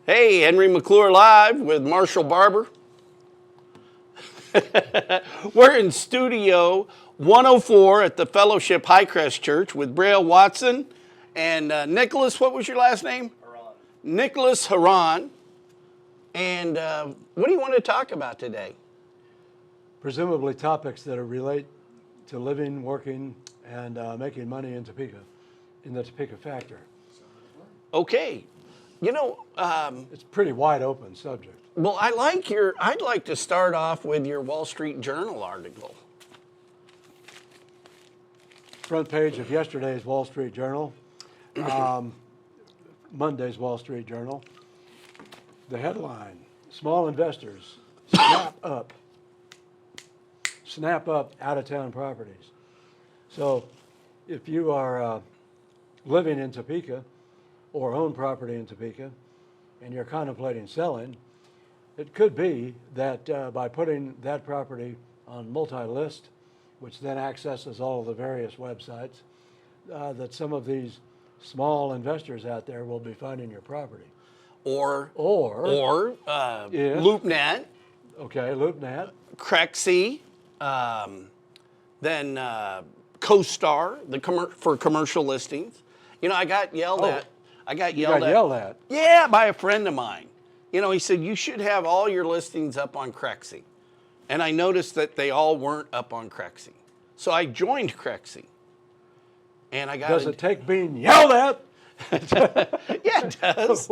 Hey, Henry McClure live with Marshall Barber. We're in Studio 104 at the Fellowship Highcrest Church with Braille Watson and Nicholas, what was your last name? Haran. Nicholas Haran. And what do you want to talk about today? Presumably topics that relate to living, working, and making money in Topeka, in the Topeka Factor. Okay. You know, It's a pretty wide open subject. well, I'd like to start off with your Wall Street Journal article. Front page of yesterday's Wall Street Journal, Monday's Wall Street Journal. The headline, small investors snap up out-of-town properties. So if you are living in Topeka or own property in Topeka and you're contemplating selling, it could be that by putting that property on multi-list, which then accesses all of the various websites, that some of these small investors out there will be finding your property. Or Yeah. LoopNet, Okay, LoopNet. Crexy, then CoStar, for commercial listings. You know, I got yelled at. I got You yelled got at. yelled at. Yeah, by a friend of mine. You know, he said, you should have all your listings up on Crexy. And I noticed that they all weren't up on Crexy. So I joined Crexy. And I got Does it take being yelled at? Yeah, it does.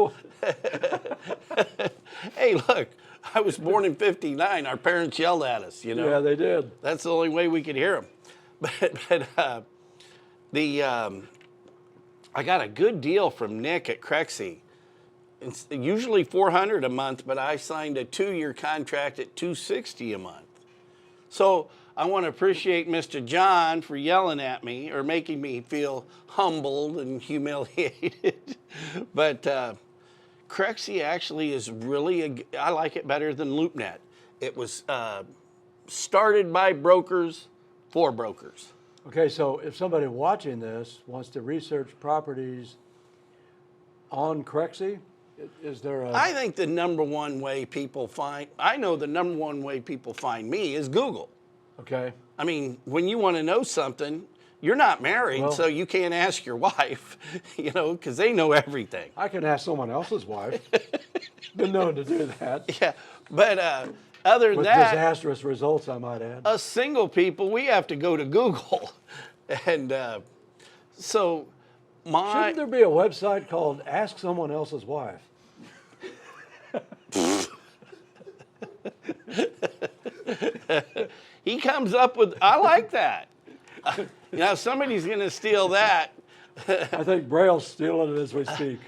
Hey, look, I was born in '59. Our parents yelled at us, you know. Yeah, they did. That's the only way we could hear them. But I got a good deal from Nick at Crexy. It's usually $400 a month, but I signed a 2-year contract at $260 a month. So I want to appreciate Mr. John for yelling at me or making me feel humbled and humiliated. But Crexy actually is really, I like it better than LoopNet. It was started by brokers for brokers. Okay, so if somebody watching this wants to research properties on Crexy, is there a... I think the number one way people find, I know the number one way people find me is Google. Okay. I mean, when you want to know something, you're not married, Well, so you can't ask your wife, you know, because they know everything. I can ask someone else's wife. Been known to do that. Yeah, but other than With that, disastrous results, I might add. us single people, we have to go to Google. And so Shouldn't there be a website called Ask Someone Else's Wife? he comes up with, I like that. Now, somebody's going to steal that. I think Braille's stealing it as we speak.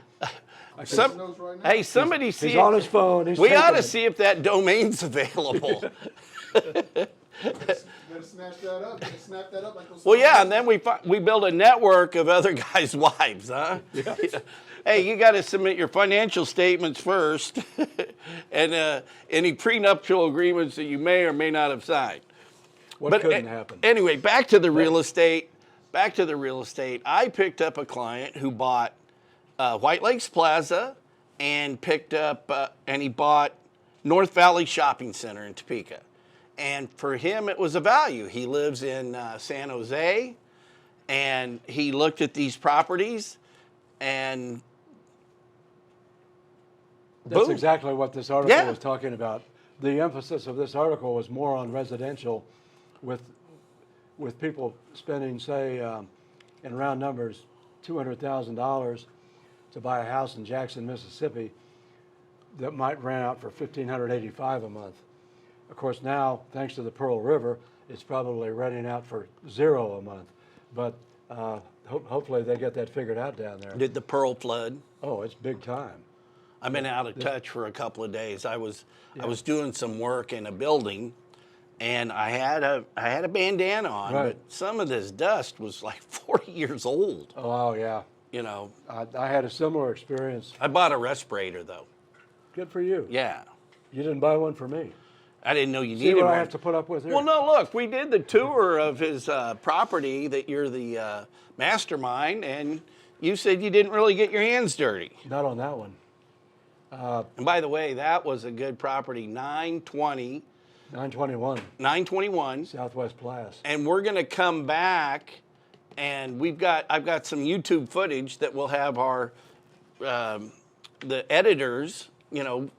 Hey, somebody see He's on his phone. He's we taking ought to it. see if that domain's available. Better snatch that up. Better snap that up like those. Well, yeah, and then we build a network of other guys' wives, huh? Yeah. Hey, you got to submit your financial statements first, and any prenuptial agreements that you may or may not have signed. What couldn't happen? Anyway, back to the real estate. Back to the real estate. I picked up a client who bought White Lakes Plaza and he bought North Valley Shopping Center in Topeka. And for him, it was a value. He lives in San Jose, and he looked at these properties, and That's boom. exactly what this article Yeah. was talking about. The emphasis of this article was more on residential, with people spending, say, in round numbers, $200,000 to buy a house in Jackson, Mississippi, that might rent out for $1,585 a month. Of course, now, thanks to the Pearl River, it's probably renting out for $0 a month. But hopefully they get that figured out down there. Did the Pearl flood? Oh, it's big time. I've been out of touch for a couple of days. I was doing some work in a building, and I had a bandana on, Right. but some of this dust was like 40 years old. Oh, yeah. You know, I had a similar experience. I bought a respirator though. Good for you. Yeah, You didn't buy one for me. I didn't know you See needed what one. I have to put up with here? Well, no, look, we did the tour of his property that you're the mastermind, and you said you didn't really get your hands dirty. Not on that one. And by the way, that was a good property, 921 921. Southwest Plass. And we're going to come back, and I've got some YouTube footage that we'll have the editors, we'll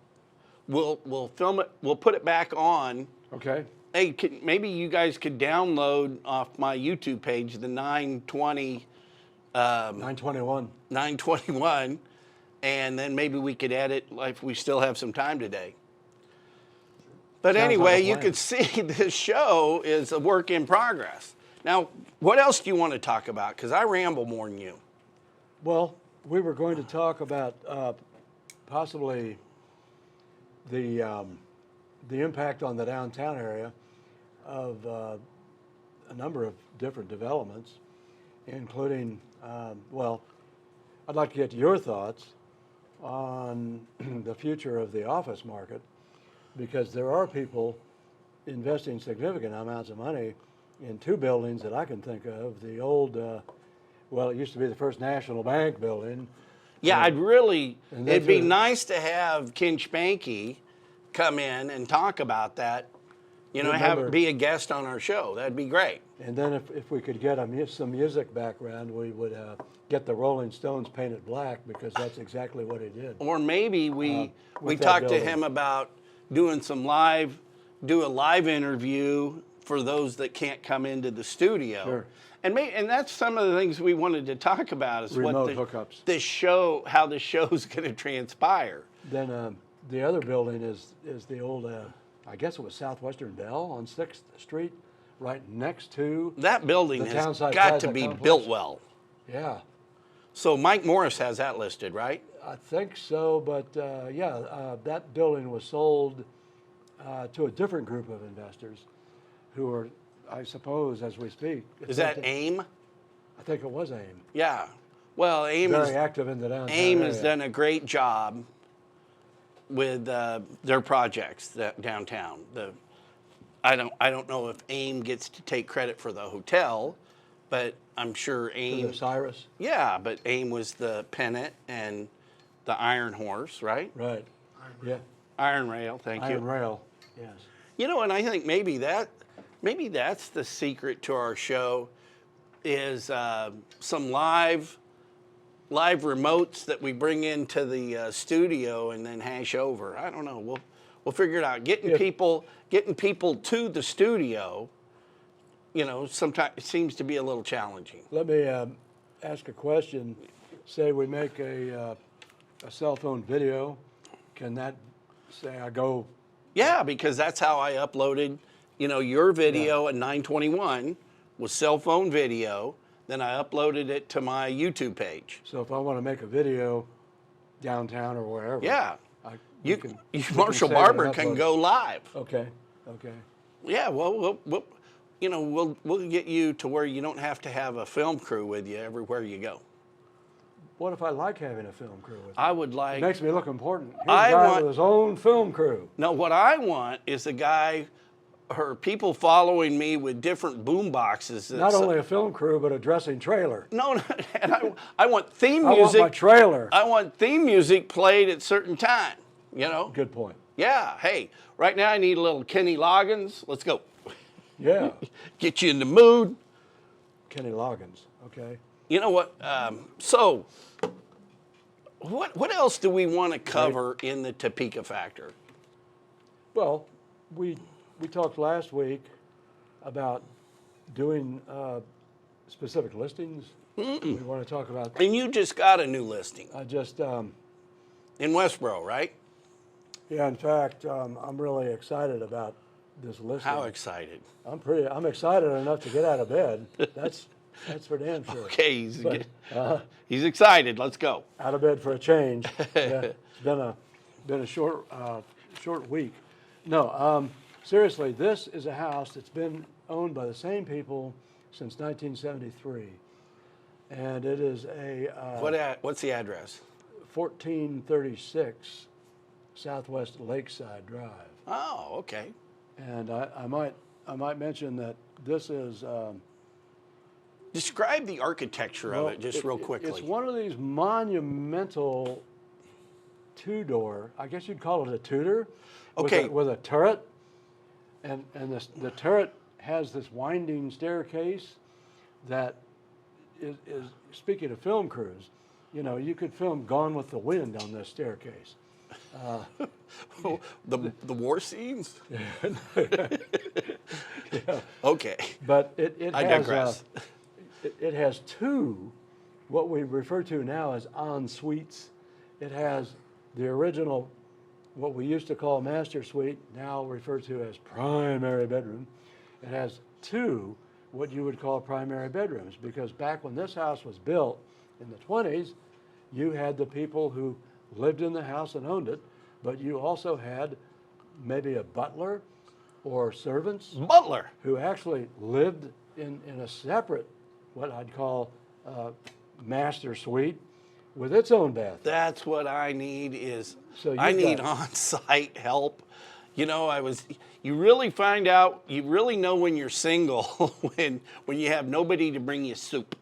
film it, we'll put it back on. Okay. Hey, maybe you guys could download off my YouTube page the 921. 921, and then maybe we could edit if we still have some time today. But Sounds anyway, like a you plan. can see this show is a work in progress. Now, what else do you want to talk about? Because I ramble more than you. Well, we were going to talk about possibly the impact on the downtown area of a number of different developments, including, well, I'd like to get your thoughts on the future of the office market, because there are people investing significant amounts of money in two buildings that I can think of. The old, well, it used to be the First National Bank building. Yeah, it'd that's be a- nice to have Ken Spanky come in and talk about that, Remember- be a guest on our show. That'd be great. And then if we could get some music background, we would get the Rolling Stones painted black, because that's exactly what he did. Or maybe we with that talk to building. him about doing a live interview for those that can't come into the studio. Sure. And that's some of the things we wanted to talk about is Remote what hookups. how the show's going to transpire. Then the other building is the old, I guess it was Southwestern Bell on 6th Street, right next to, That building The has Townside got Plaza to be complex. built well. yeah. So Mike Morris has that listed, right? I think so, but that building was sold to a different group of investors who are, I suppose, as we speak. Is that AIM? I think it was AIM. Yeah. Well, AIM Very active in the downtown AIM has area. done a great job with their projects downtown. I don't know if AIM gets to take credit for the hotel, but I'm sure For AIM. the Cyrus. Yeah, but AIM was the Pennant and the Iron Horse, right? Right. Yeah. Iron Rail, thank you. Iron Rail. Yes. And I think maybe that's the secret to our show is some live remotes that we bring into the studio and then hash over. I don't know. We'll figure it out. Getting people to the studio, sometimes it seems to be a little challenging. Let me ask a question. Say we make a cell phone video. Can that say I go? Yeah, because that's how I uploaded, your video at 921 was cell phone video. Then I uploaded it to my YouTube page. So if I want to make a video downtown or wherever. Yeah. we can Marshall save it Barber and can upload it. go live. Okay. Okay. Yeah, well, we'll get you to where you don't have to have a film crew with you everywhere you go. What if I like having a film crew with me? I would It like. makes me look important. Here's I a guy want- with his own film crew. No, what I want is a guy or people following me with different boom boxes. Not only a film crew, but a dressing trailer. No, and I want theme I want music. my trailer. I want theme music played at certain time. Good point. Yeah. Hey, right now I need a little Kenny Loggins. Let's go. Yeah. Get you in the mood. Kenny Loggins. Okay. You know what? So, what else do we want to cover in the Topeka Factor? Well, we talked last week about doing specific listings. We want to talk about. And you just got a new listing I just. in Westboro, right? Yeah, in fact, I'm really excited about this listing. How excited? I'm excited enough to get out of bed. That's for damn sure. Okay, But, he's excited. Let's go. out of bed for a change. Yeah, it's been a short week. No, seriously, this is a house that's been owned by the same people since 1973, and it is a What's the address? 1436 Southwest Lakeside Drive. Oh, okay. And I might mention that this is. Describe the architecture of Well, it just real quickly. It's one of these monumental two-door, I guess you'd call it a Tudor. Okay. With a turret. And the turret has this winding staircase that is, speaking of film crews, you know, you could film Gone with the Wind on this staircase. The war scenes? Yeah. Okay. But it I has, digress. it has two, what we refer to now as en suites. It has the original, what we used to call master suite, now referred to as primary bedroom. It has two, what you would call primary bedrooms, because back when this house was built in the 20s, you had the people who lived in the house and owned it, but you also had maybe a butler or servants Butler. who actually lived in a separate, what I'd call master suite with its own bathroom. That's what I need is So I you've need got- on-site help. You know, you really find out, you really know when you're single when you have nobody to bring you soup.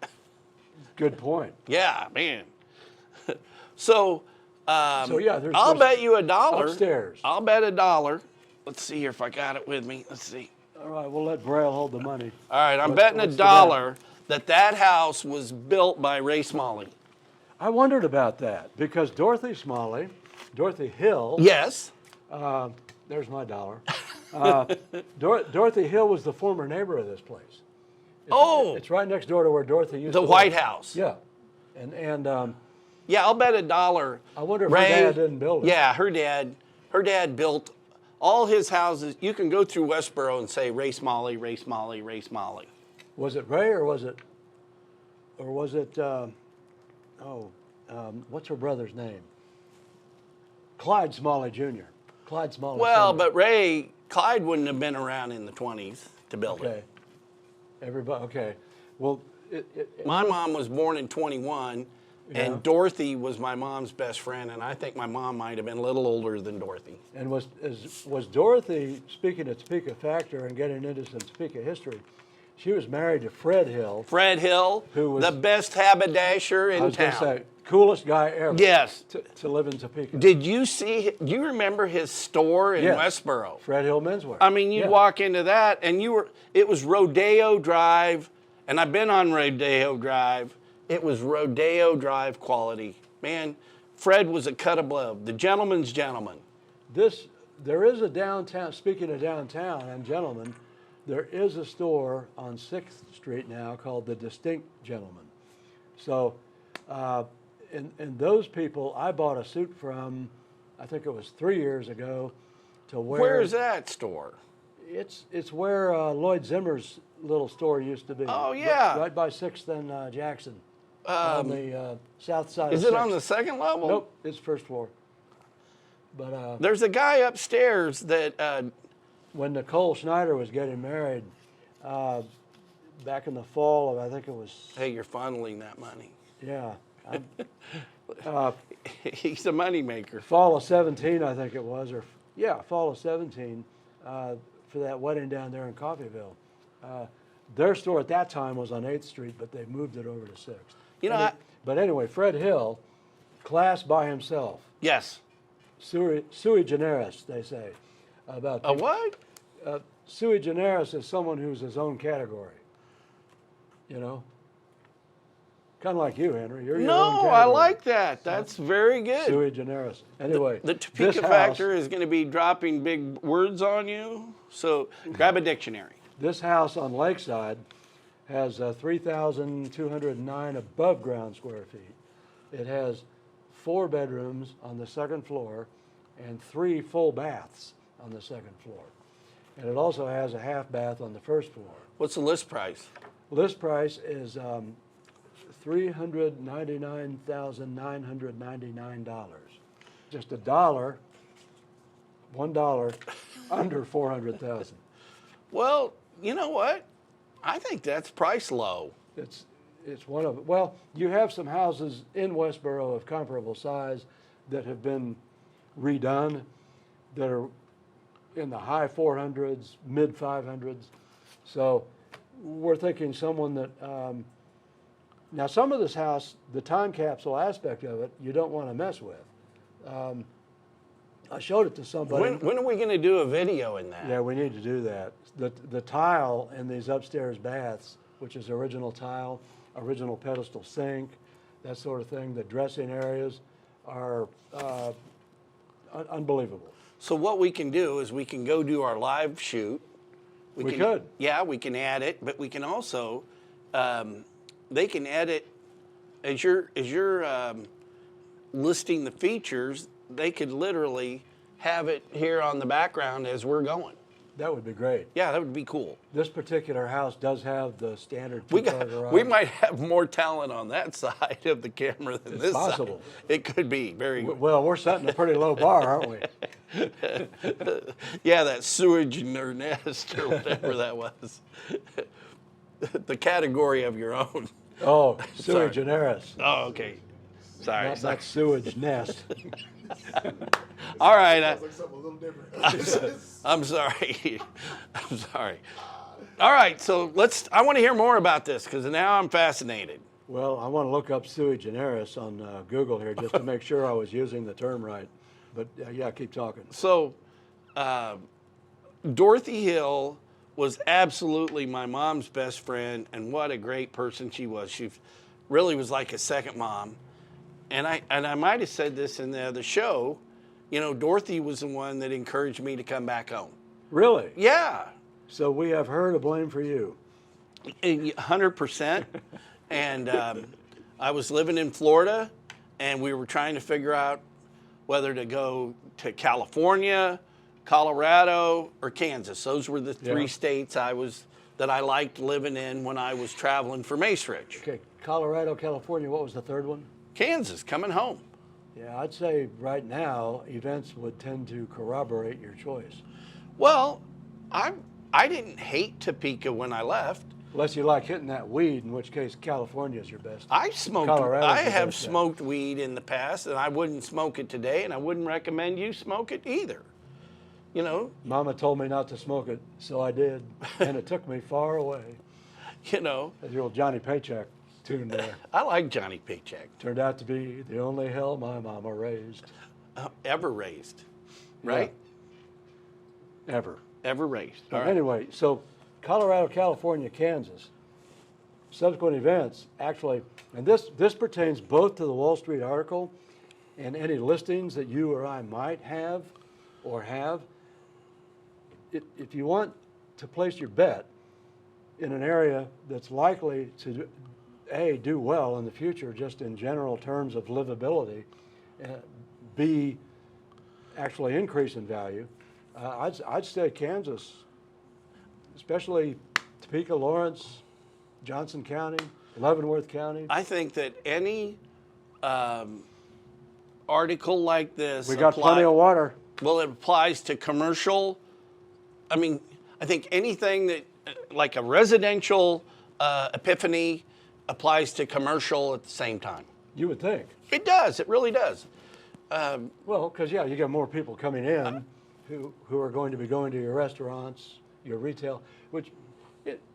Good point. Yeah, man. So, So yeah, there's I'll bet you $1. upstairs. I'll bet $1. Let's see here if I got it with me. Let's see. All right, we'll let Braille hold the money. All right, I'm What's betting the bet? $1 that house was built by Ray Smalley. I wondered about that because Dorothy Hill, Yes. there's my dollar. Dorothy Hill was the former neighbor of this place. It's right next door to where Dorothy used to The live. White House. Yeah, and Yeah, I'll bet $1. I wonder if Ray, her dad didn't build it. Yeah, her dad built all his houses. You can go through Westboro and say Ray Smalley, Ray Smalley, Ray Smalley. Was it Ray or was it what's her brother's name? Clyde Smalley Jr. Clyde Smalley. Well, Sr. but Clyde wouldn't have been around in the 20s to build okay, it. everybody. Okay, well, My mom was born in 21, Yeah. and Dorothy was my mom's best friend, and I think my mom might have been a little older than Dorothy. and was Dorothy, speaking of Topeka Factor and getting into some Topeka history, she was married to Fred Hill. Fred Hill, Who was- the best haberdasher I in was going town. to say, coolest guy ever. Yes. To live in Topeka. Do you remember his store in Yes. Westboro? Fred Hill Menswear. I mean, you'd Yeah. walk into that, and it was Rodeo Drive, and I've been on Rodeo Drive. It was Rodeo Drive quality. Man, Fred was a cut above, the gentleman's gentleman. There is a downtown, speaking of downtown and gentlemen, there is a store on 6th Street now called the Distinct Gentleman. So, and those people, I bought a suit from, I think it was 3 years ago, to Where is that store? It's where Lloyd Zimmer's little store used to be. Oh, yeah. Right by 6th and Jackson, on the south side Is of it on 6th. the second level? Nope, it's first floor. But There's a guy upstairs that, when Nicole Schneider was getting married, back in the fall of, I think it was, hey, you're funneling that money. yeah, He's a moneymaker. fall of 17, I think it was, or, yeah, fall of 17, for that wedding down there in Coffeyville. Their store at that time was on 8th Street, but they moved it over to 6th. You know, But anyway, Fred Hill, class by himself, yes. sui generis, they say. About A what? Sui generis is someone who's his own category. You know? Kind of like you, Henry. You're your own No, category. I like that. That's very good. Sui generis. Anyway, The this Topeka house- Factor is going to be dropping big words on you, so grab a dictionary. This house on Lakeside has 3,209 above ground square feet. It has 4 bedrooms on the second floor and 3 full baths on the second floor. And it also has a half bath on the first floor. What's the list price? List price is $399,999. Just $1 under 400,000. Well, you know what? I think that's price low. It's one of, well, you have some houses in Westboro of comparable size that have been redone that are in the high 400s, mid 500s. So we're thinking someone that, now some of this house, the time capsule aspect of it, you don't want to mess with. I showed it to somebody. When are we going to do a video in that? Yeah, we need to do that. The tile in these upstairs baths, which is original tile, original pedestal sink, that sort of thing, the dressing areas are unbelievable. So what we can do is we can go do our live shoot. We could. Yeah, we can add it, but we can also, they can edit, as you're listing the features, they could literally have it here on the background as we're going. That would be great. Yeah, that would be cool. This particular house does have the standard We two-car garage. we might have more talent on that side of the camera than this possible. side. It could be very good. Well, we're setting a pretty low bar, aren't we? Yeah, that sewage in their nest or whatever that was. The category of your own. Oh, Sorry. sui generis. Oh, okay. Sorry. Not that sewage nest. All right. Sounds like something a little different. I'm sorry. I'm sorry. All right. So I want to hear more about this because now I'm fascinated. Well, I want to look up sui generis on Google here just to make sure I was using the term right. But yeah, keep talking. So, Dorothy Hill was absolutely my mom's best friend, and what a great person she was. She really was like a second mom. And I might have said this in the other show, you know, Dorothy was the one that encouraged me to come back home. Really? Yeah, So we have her to blame for you. 100%. And I was living in Florida, and we were trying to figure out whether to go to California, Colorado, or Kansas. Those were the three states that I liked living in when I was traveling for Mace Ridge. Okay, Colorado, California, what was the third one? Kansas, coming home. Yeah, I'd say right now events would tend to corroborate your choice. Well, I didn't hate Topeka when I left. Unless you like hitting that weed, in which case California is your best. I smoked. Colorado's I the have best bet. smoked weed in the past, and I wouldn't smoke it today, and I wouldn't recommend you smoke it either. You know. Mama told me not to smoke it, so I did, and it took me far away. You know. As the old Johnny Paycheck tune there. I like Johnny Paycheck. Turned out to be the only hell my mama raised. Ever raised, right? Yeah. Ever. Ever raised. But All right. anyway, so Colorado, California, Kansas, subsequent events actually, and this pertains both to the Wall Street article and any listings that you or I might have or have. If you want to place your bet in an area that's likely to, A, do well in the future, just in general terms of livability, B, actually increase in value, I'd say Kansas, especially Topeka, Lawrence, Johnson County, Leavenworth County. I think that any article like this, We got plenty of water. well, it applies to commercial. I mean, I think anything that, like a residential epiphany, applies to commercial at the same time. You would think. It does. It really does. Well, because, yeah, you got more people coming in who are going to be going to your restaurants, your retail, which,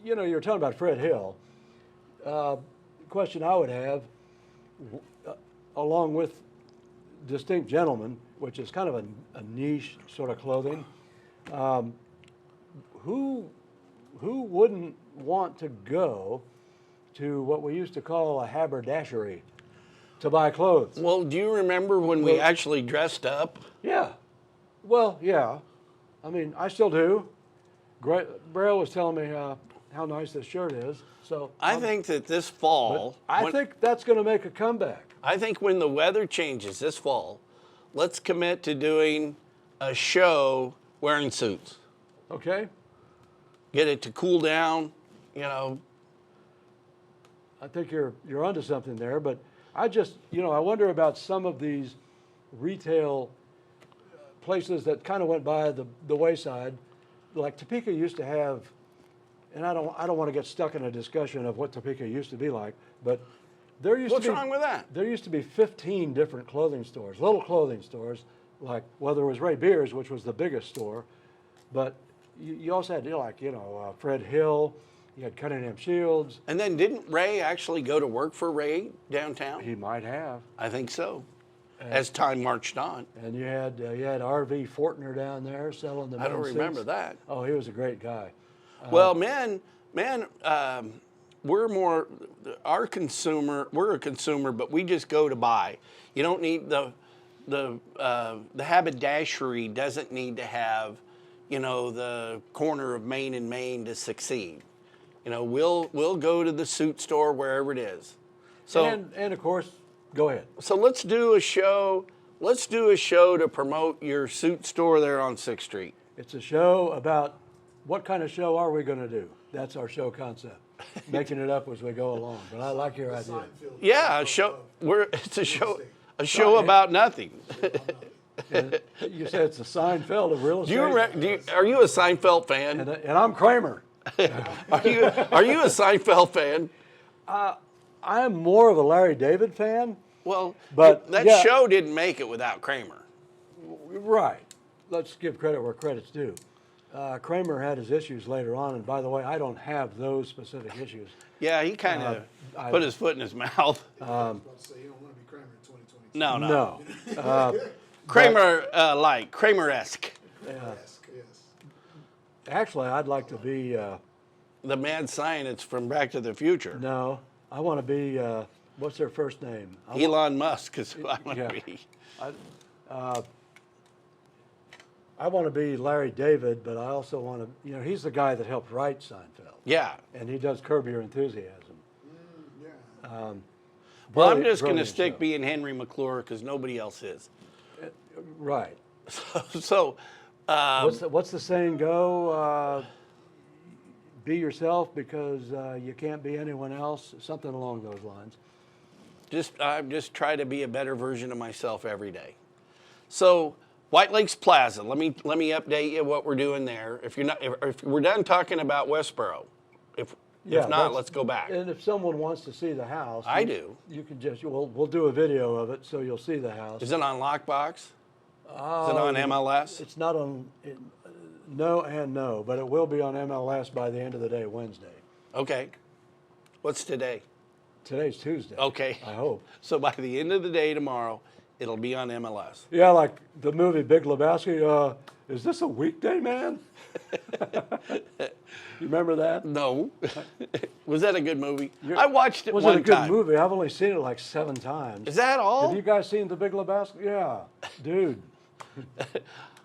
you know, you're talking about Fred Hill. Question I would have, along with distinct gentlemen, which is kind of a niche sort of clothing, who wouldn't want to go to what we used to call a haberdashery to buy clothes? Well, do you remember when we actually dressed up? Yeah. Well, yeah. I mean, I still do. Braille was telling me how nice this shirt is. So I think that this fall, I think that's going to make a comeback. I think when the weather changes this fall, let's commit to doing a show wearing suits. Okay. Get it to cool down, you know. I think you're onto something there, but I just, you know, I wonder about some of these retail places that kind of went by the wayside. Like Topeka used to have, and I don't want to get stuck in a discussion of what Topeka used to be like, but there used What's to be, wrong with that? There used to be 15 different clothing stores, little clothing stores, like, well, there was Ray Beers, which was the biggest store, but you also had, Fred Hill, you had Cunningham Shields. And then didn't Ray actually go to work for Ray downtown? He might have. I think so. as time marched on. And you had R.V. Fortner down there selling the I don't men's remember suits. that. Oh, he was a great guy. Well, we're more our consumer. We're a consumer, but we just go to buy. You don't need the haberdashery doesn't need to have, the corner of Main and Main to succeed. We'll go to the suit store wherever it is. So And of course, go ahead. so let's do a show. Let's do a show to promote your suit store there on 6th Street. It's a show about what kind of show are we going to do? That's our show concept. Making it up as we go along. But I like your idea. Seinfeld. Yeah, a show. It's a show about nothing. And you said it's a Seinfeld of real estate. Are you a Seinfeld fan? And I'm Kramer. Are you a Seinfeld fan? I'm more of a Larry David fan. Well, But, that yeah. show didn't make it without Kramer. Right. Let's give credit where credit's due. Kramer had his issues later on, and by the way, I don't have those specific issues. Yeah, he kind of put his foot in his mouth. I was about to say, you don't want to be Kramer in 2022. No. No. Kramer Kramer-esque. Yes. Actually, I'd like to be, The mad scientist from Back to the Future. no, I want to be, what's their first name? Elon Musk is who I want Yeah. to be. I want to be Larry David, but I also want to, he's the guy that helped write Seinfeld. Yeah. And he does Curb Your Enthusiasm. Yeah. Well, I'm Brilliant- just going to brilliant stick show. being Henry McClure because nobody else is. Right. So What's the saying go? Be yourself because you can't be anyone else. Something along those lines. I just try to be a better version of myself every day. So White Lakes Plaza. Let me update you what we're doing there. If we're done talking about Westboro, if not, that's- let's go back. And if someone wants to see the house, I do. You can we'll do a video of it so you'll see the house. Is it on Lockbox? Is it on MLS? It's not on. No and no, but it will be on MLS by the end of the day, Wednesday. Okay. What's today? Today's Tuesday. Okay. I hope. So by the end of the day tomorrow, it'll be on MLS. Yeah, like the movie Big Lebowski. Is this a weekday, man? You remember that? No. Was that a good movie? I watched it Was one it a good time. movie? I've only seen it like 7 times. Is that all? Have you guys seen the Big Lebowski? Yeah, dude.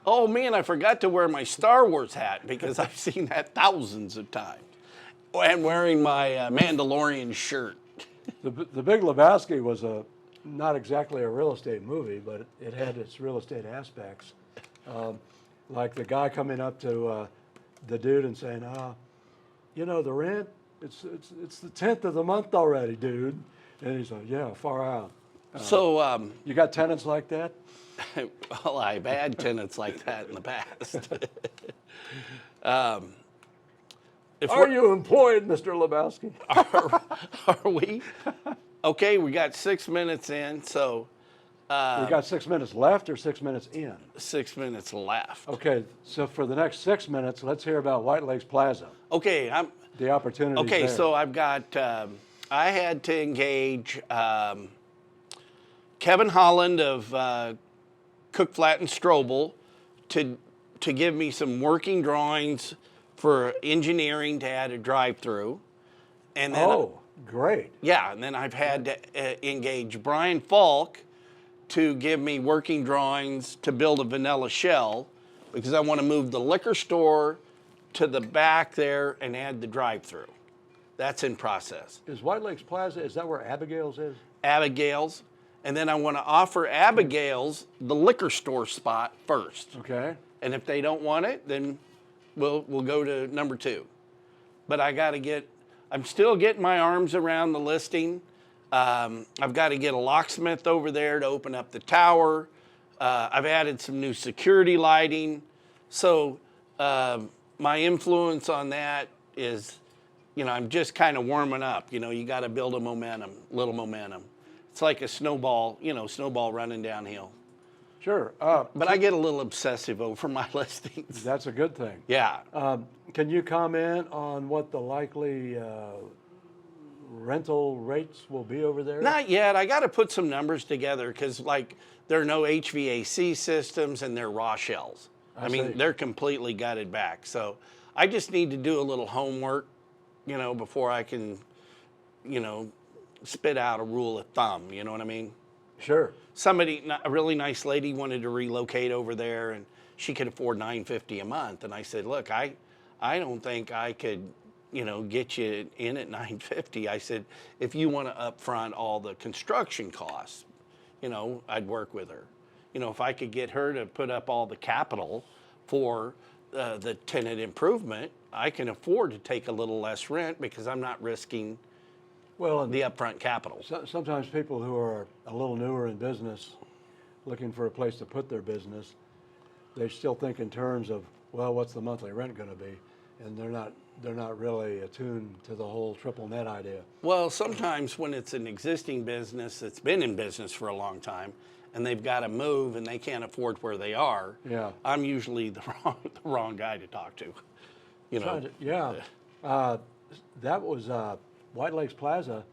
Oh man, I forgot to wear my Star Wars hat because I've seen that thousands of times. And wearing my Mandalorian shirt. The Big Lebowski was not exactly a real estate movie, but it had its real estate aspects. Like the guy coming up to the dude and saying, the rent, it's the 10th of the month already, dude. And he's like, yeah, far out. So, You got tenants like that? well, I've had tenants like that in the past. Are you employed, Mr. Lebowski? Are we? Okay, we got 6 minutes in, so We got 6 minutes left or 6 minutes in? 6 minutes left. Okay, so for the next 6 minutes, let's hear about White Lakes Plaza, Okay, the opportunities okay. there. So I've got. I had to engage Kevin Holland of Cook Flat and Strobel to give me some working drawings for engineering to add a drive-through, and then Oh, great. yeah, and then I've had to engage Brian Falk to give me working drawings to build a vanilla shell because I want to move the liquor store to the back there and add the drive-through. That's in process. Is White Lakes Plaza, is that where Abigail's is? Abigail's, and then I want to offer Abigail's the liquor store spot first. Okay. And if they don't want it, then we'll go to number 2. But I'm still getting my arms around the listing. I've got to get a locksmith over there to open up the tower. I've added some new security lighting. So my influence on that is, I'm just kind of warming up. You got to build little momentum. It's like a snowball running downhill. Sure. But I get a little obsessive over my listings. That's a good thing. Yeah. Can you comment on what the likely rental rates will be over there? Not yet. I got to put some numbers together because, like, there are no HVAC systems and they're raw shells. I see. mean, they're completely gutted back. So I just need to do a little homework, before I can, spit out a rule of thumb. You know what I mean? Sure. A really nice lady wanted to relocate over there and she could afford $950 a month. And I said, look, I don't think I could, get you in at $950. I said, if you want to upfront all the construction costs, I'd work with her. If I could get her to put up all the capital for the tenant improvement, I can afford to take a little less rent because I'm not risking the upfront capital. Sometimes people who are a little newer in business, looking for a place to put their business, they still think in terms of, well, what's the monthly rent going to be? And they're not really attuned to the whole triple net idea. Well, sometimes when it's an existing business that's been in business for a long time and they've got to move and they can't afford where they are, I'm usually the wrong guy to talk to. That was White Lakes Plaza.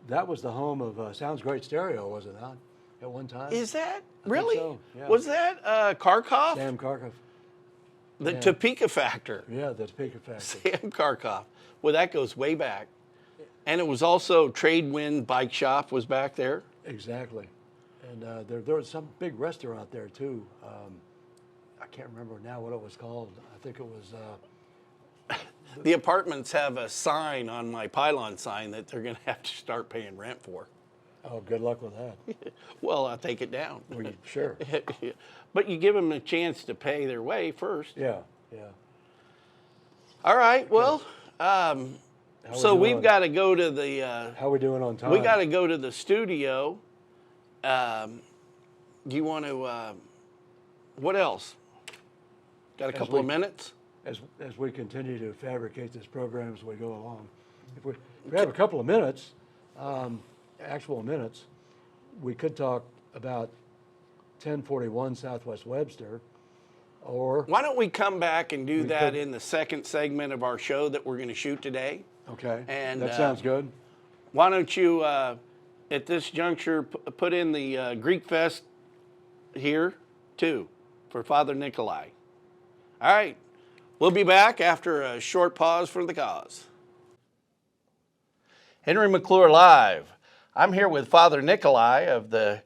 That was the home of Sounds Great Stereo, was it not? At one time. Is that really? So, yeah. Was that Kharkov? Sam Kharkov. The Topeka Factor. Yeah, the Topeka Factor. Sam Kharkov. Well, that goes way back. And it was also Tradewind Bike Shop was back there. Exactly. And there was some big restaurant there too. I can't remember now what it was called. I think it was. The apartments have a sign on my pylon sign that they're going to have to start paying rent for. Oh, good luck with that. Well, I'll take it down. Well, sure. But you give them a chance to pay their way first. Yeah. All right. Well, so we've got to go to the. How are we doing on time? We got to go to the studio. Do you want to? What else? Got a couple of minutes. As we continue to fabricate this program as we go along, if we have a couple of minutes, actual minutes, we could talk about 1041 Southwest Webster, or why don't we come back and do that in the second segment of our show that we're going to shoot today? Okay, and that sounds good. Why don't you, at this juncture, put in the Greek Fest here too for Father Nikolai. All right, we'll be back after a short pause for the cause. Henry McClure Live. I'm here with Father Nikolai of the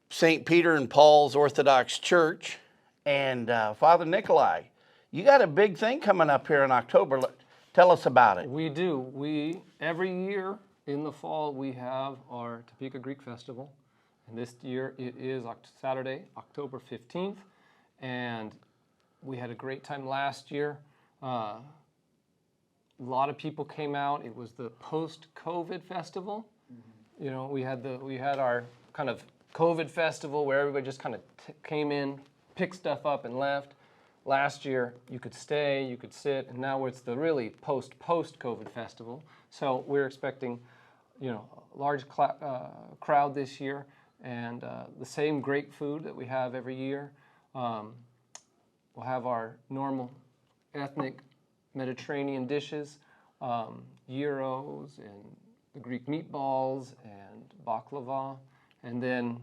St. Peter and Paul's Orthodox Church. And Father Nikolai, you got a big thing coming up here in October. Tell us about it. We do. Every year in the fall, we have our Topeka Greek Festival. And this year it is Saturday, October 15th. And we had a great time last year. A lot of people came out. It was the post-COVID festival. Mm-hmm. We had our kind of COVID festival where everybody just kind of came in, picked stuff up and left. Last year, you could stay, you could sit, and now it's the really post-COVID festival. So we're expecting, a large crowd this year, and the same great food that we have every year. We'll have our normal ethnic Mediterranean dishes, gyros and the Greek meatballs and baklava, and then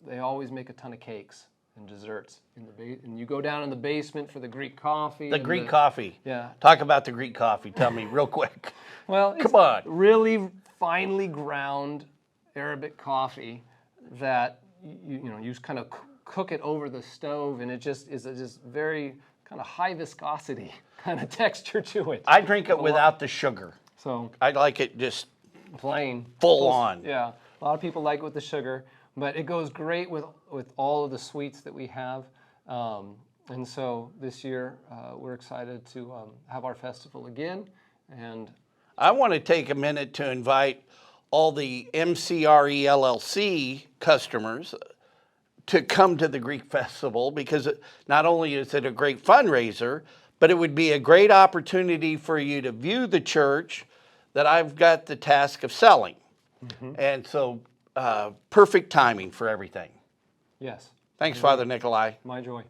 they always make a ton of cakes and desserts and you go down in the basement for the Greek coffee. The Greek coffee. Yeah. Talk about the Greek coffee. Tell me real quick. Well, come on. Really finely ground Arabic coffee that you just kind of cook it over the stove, and it just is just very kind of high viscosity kind of texture to it. I drink it without the sugar. So I like it just plain. Full on. Yeah. A lot of people like it with the sugar, but it goes great with all of the sweets that we have. And so this year we're excited to have our festival again. And I want to take a minute to invite all the MCRE LLC customers to come to the Greek Festival, because not only is it a great fundraiser, but it would be a great opportunity for you to view the church that I've got the task of selling. Mm-hmm. And so perfect timing for everything. yes. Thanks, Father Nikolai. My joy.